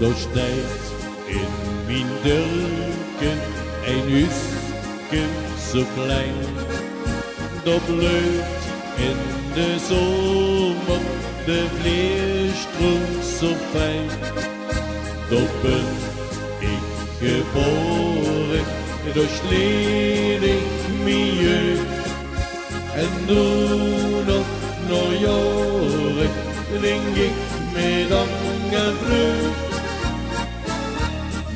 Daar staat in mijn dulken een huisje zo klein. Dat bloeit in de zomer de vleestroom zo fijn. Daar ben ik geboren, daar sleet ik mijn jeugd. En nu nog na jaren drink ik met lange vreugd.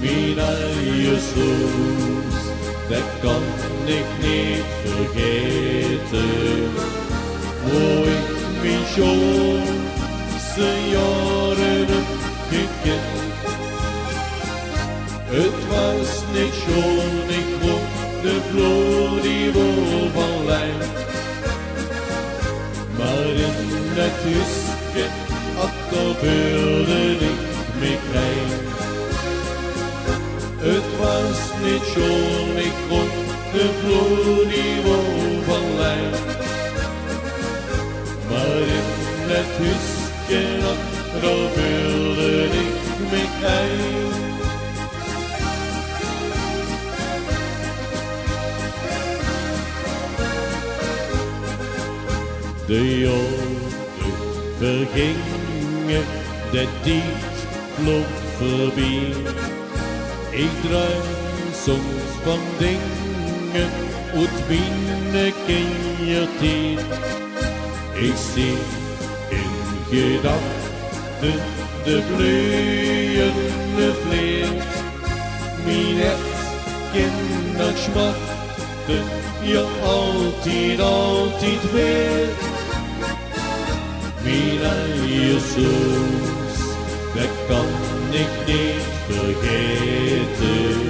Mijn eigen soes, dat kan ik niet vergeten. Hoe ik mijn schoonste jaren heb gekend. Het was niet schoon, ik vond de vloer die vol van lijn. Maar in het huisje, daar wilde ik me klein. Het was niet schoon, ik vond de vloer die vol van lijn. Maar in het huisje, daar wilde ik me klein. De jaren vergingen, de tijd vloog voorbij. Ik droom soms van dingen uit mijn kindertijd. Ik zie in gedachten de bloeiende vleer. Mijn hart kent smachten, ja altijd weer. Mijn eigen soes, dat kan ik niet vergeten.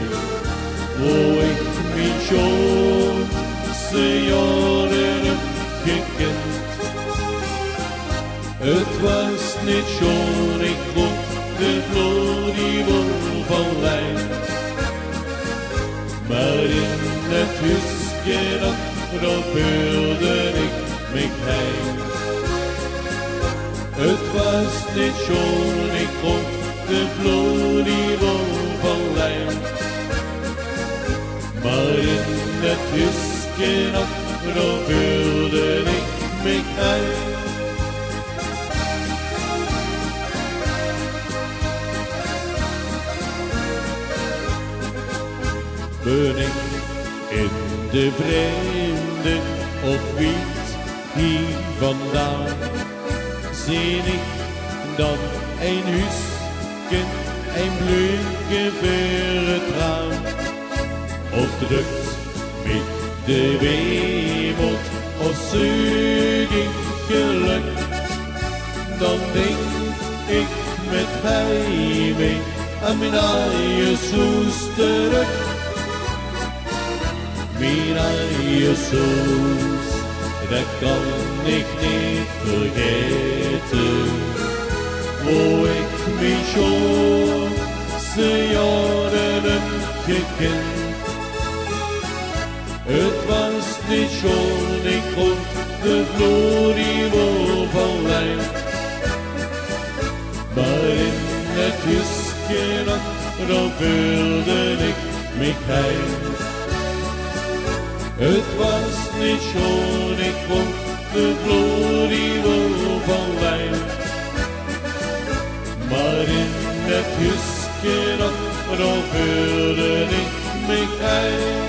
Hoe ik mijn schoonste jaren heb gekend. Het was niet schoon, ik vond de vloer die vol van lijn. Maar in het huisje, daar wilde ik me klein. Het was niet schoon, ik vond de vloer die vol van lijn. Maar in het huisje, daar wilde ik me klein. Ben ik in de vreemde of weet hier vandaan, zie ik dan een huisje, een bloeitje voor het raam. Of drukt mij de weemoed, of zoek ik geluk, dan denk ik met heimwee aan mijn eigen soes terug. Mijn eigen soes, dat kan ik niet vergeten. Hoe ik mijn schoonste jaren heb gekend. Het was niet schoon, ik vond de vloer die vol van lijn. Maar in het huisje, daar wilde ik me klein. Het was niet schoon, ik vond de vloer die vol van lijn. Maar in het huisje, daar wilde ik me klein.